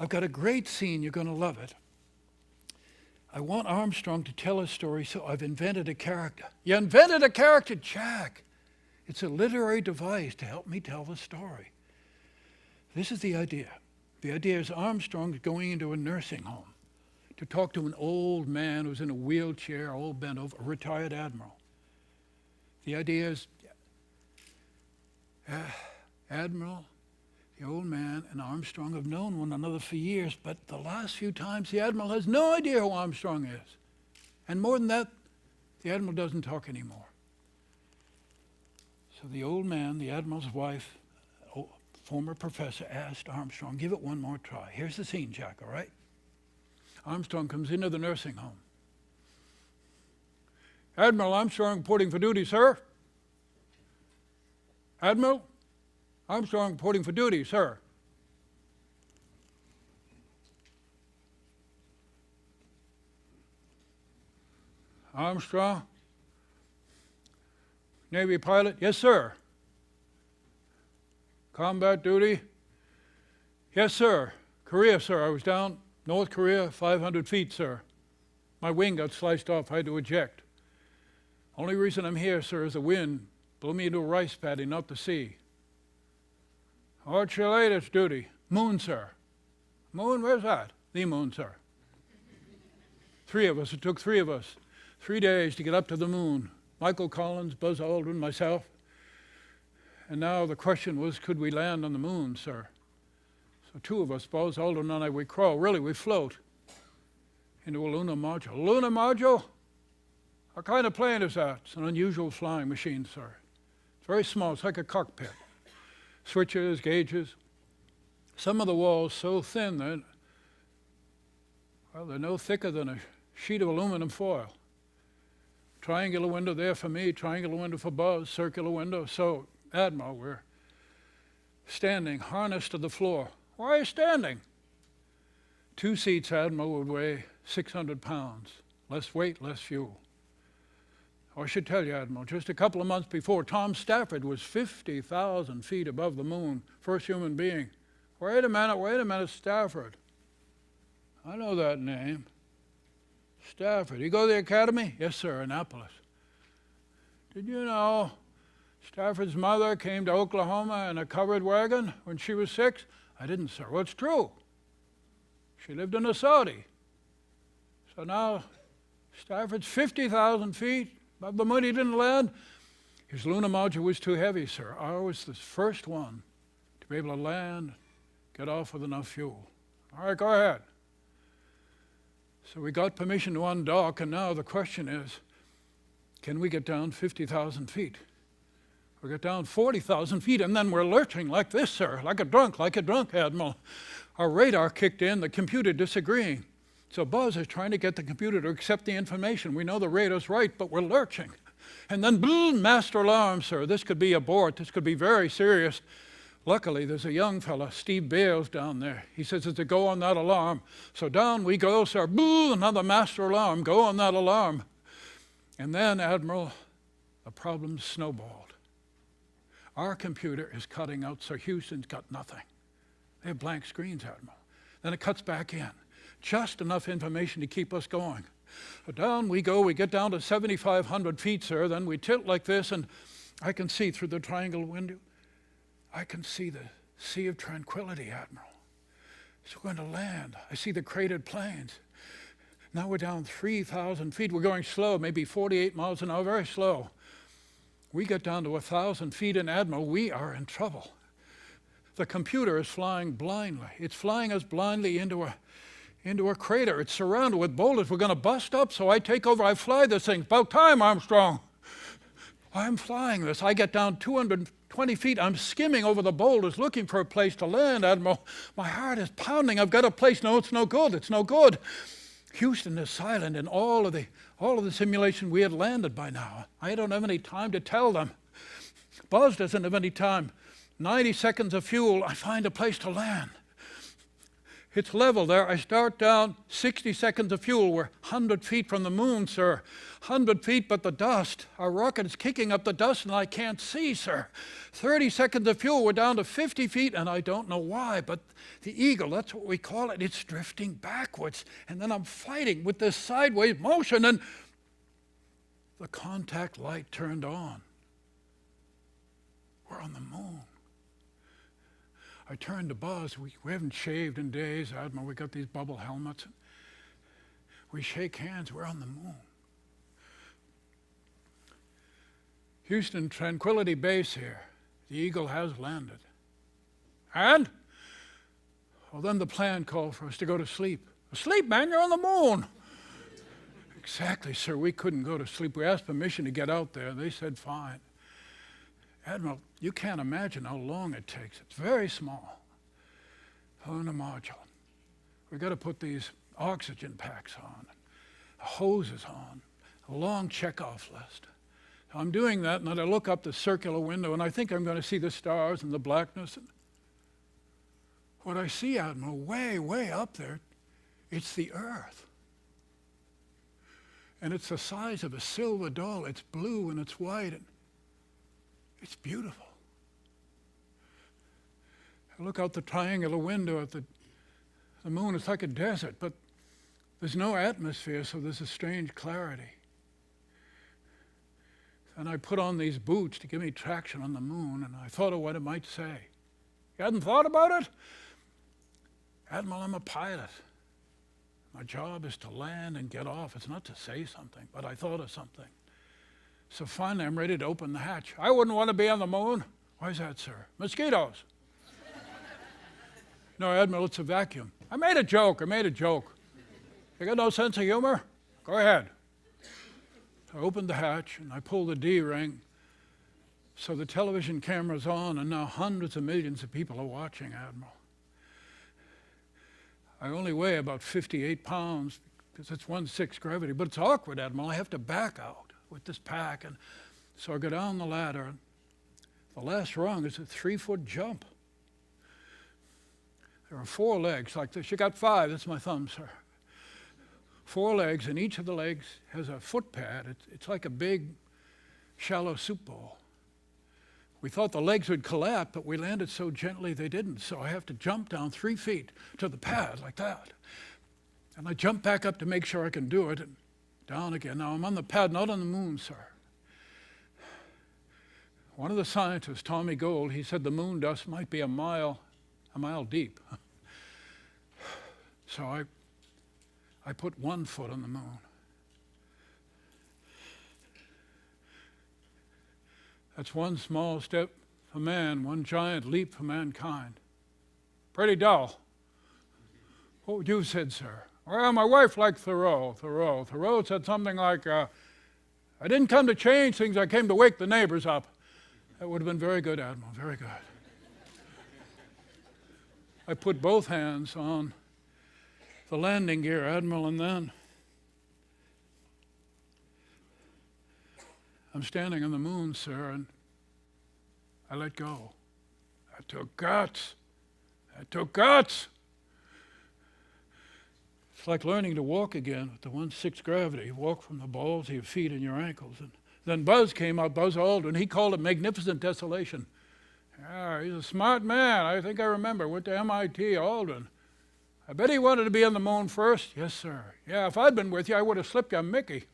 I've got a great scene. You're going to love it. I want Armstrong to tell a story, so I've invented a character. You invented a character, Jack. It's a literary device to help me tell the story. This is the idea. The idea is Armstrong going into a nursing home to talk to an old man who's in a wheelchair, all bent over, a retired admiral. The idea is, Admiral, the old man and Armstrong have known one another for years, but the last few times the Admiral has no idea who Armstrong is. And more than that, the Admiral doesn't talk anymore. So the old man, the Admiral's wife, former professor, asked Armstrong, give it one more try. Here's the scene, Jack, all right? Armstrong comes into the nursing home. Admiral Armstrong reporting for duty, sir. Admiral Armstrong reporting for duty, sir. Armstrong, Navy pilot, yes, sir. Combat duty, yes, sir. Korea, sir, I was down North Korea, 500 feet, sir. My wing got sliced off, I had to eject. Only reason I'm here, sir, is the wind blew me into a rice paddy, not the sea. What's your latest duty? Moon, sir. Moon, where's that? The moon, sir. Three of us, it took 3 of us. 3 days to get up to the moon. Michael Collins, Buzz Aldrin, myself. And now the question was, could we land on the moon, sir? So 2 of us, Buzz Aldrin and I, we crawl, really, we float into a lunar module. Lunar module? What kind of plane is that? It's an unusual flying machine, sir. It's very small, it's like a cockpit. Switches, gauges. Some of the walls so thin that, well, they're no thicker than a sheet of aluminum foil. Triangular window there for me, triangular window for Buzz, circular window. So, Admiral, we're standing, harnessed to the floor. Why are you standing? 2 seats, Admiral, would weigh 600 pounds. Less weight, less fuel. I should tell you, Admiral, just a couple of months before, Tom Stafford was 50,000 feet above the moon, first human being. Wait a minute, Stafford. I know that name. Stafford. You go to the academy? Yes, sir, Annapolis. Did you know Stafford's mother came to Oklahoma in a covered wagon when she was 6? I didn't, sir. Well, it's true. She lived in a Saudi. So now Stafford's 50,000 feet above the moon. He didn't land. His lunar module was too heavy, sir. I was the first one to be able to land, get off with enough fuel. All right, go ahead. So we got permission to undock, and now the question is, can we get down 50,000 feet? We got down 40,000 feet, and then we're lurching like this, sir, like a drunk, Admiral. Our radar kicked in, the computer disagreeing. So Buzz is trying to get the computer to accept the information. We know the radar's right, but we're lurching. And then, boom, master alarm, sir. This could be abort. This could be very serious. Luckily, there's a young fella, Steve Bales, down there. He says it's a go on that alarm. So down we go, sir. Boom, another master alarm. Go on that alarm. And then, Admiral, the problem snowballed. Our computer is cutting out, so Houston's got nothing. They have blank screens, Admiral. Then it cuts back in. Just enough information to keep us going. But down we go. We get down to 7,500 feet, sir. Then we tilt like this, and I can see through the triangle window. I can see the Sea of Tranquility, Admiral. So we're going to land. I see the cratered plains. Now we're down 3,000 feet. We're going slow, maybe 48 miles an hour, very slow. We get down to 1,000 feet, and Admiral, we are in trouble. The computer is flying blindly. It's flying us blindly into a crater. It's surrounded with boulders. We're going to bust up, so I take over. I fly this thing. About time, Armstrong. I'm flying this. I get down 220 feet. I'm skimming over the boulders looking for a place to land, Admiral. My heart is pounding. I've got a place. No, it's no good. It's no good. Houston is silent. In all of the simulation, we had landed by now. I don't have any time to tell them. Buzz doesn't have any time. 90 seconds of fuel. I find a place to land. It's level there. I start down 60 seconds of fuel. We're 100 feet from the moon, sir. 100 feet, but the dust. Our rocket is kicking up the dust and I can't see, sir. 30 seconds of fuel. We're down to 50 feet and I don't know why, but the Eagle, that's what we call it. It's drifting backwards. And then I'm fighting with this sideways motion and the contact light turned on. We're on the moon. I turned to Buzz. We haven't shaved in days, Admiral. We got these bubble helmets. We shake hands. We're on the moon. Houston, Tranquility Base here. The Eagle has landed. And? Well, then the plan called for us to go to sleep. Sleep, man, you're on the moon. Exactly, sir. We couldn't go to sleep. We asked permission to get out there. They said fine. Admiral, you can't imagine how long it takes. It's very small. On a module. We've got to put these oxygen packs on, hoses on, a long checkoff list. I'm doing that, and then I look up the circular window, and I think I'm going to see the stars and the blackness. And what I see, Admiral, way, way up there, it's the Earth. And it's the size of a silver dollar. It's blue and it's white. And it's beautiful. I look out the triangular window at the moon. It's like a desert, but there's no atmosphere, so there's a strange clarity. And I put on these boots to give me traction on the moon, and I thought of what it might say. You hadn't thought about it? Admiral, I'm a pilot. My job is to land and get off. It's not to say something, but I thought of something. So finally, I'm ready to open the hatch. I wouldn't want to be on the moon. Why is that, sir? Mosquitoes. No, Admiral, it's a vacuum. I made a joke. You got no sense of humor? Go ahead. I opened the hatch and I pulled the D-ring. So the television camera's on, and now hundreds of millions of people are watching, Admiral. I only weigh about 58 pounds because it's 1/6 gravity, but it's awkward, Admiral. I have to back out with this pack, and so I go down the ladder, and the last rung is a 3-foot jump. There are 4 legs like this. You got 5, that's my thumb, sir. 4 legs, and each of the legs has a foot pad. It's like a big, shallow soup bowl. We thought the legs would collapse, but we landed so gently they didn't, so I have to jump down 3 feet to the pad like that. And I jump back up to make sure I can do it, and down again. Now I'm on the pad, not on the moon, sir. One of the scientists, Tommy Gold, he said the moon dust might be a mile deep. So I put 1 foot on the moon. That's one small step for man, one giant leap for mankind. Pretty dull. What would you have said, sir? Well, my wife liked Thoreau. Thoreau said something like, I didn't come to change things, I came to wake the neighbors up. That would have been very good, Admiral, very good. I put both hands on the landing gear, Admiral, and then I'm standing on the moon, sir, and I let go. That took guts. It's like learning to walk again with the 1/6 gravity. You walk from the balls of your feet and your ankles. And then Buzz came out, Buzz Aldrin. He called it magnificent desolation. Yeah, he's a smart man. I think I remember. Went to MIT, Aldrin. I bet he wanted to be on the moon first. Yes, sir. Yeah, if I'd been with you, I would have slipped you a Mickey.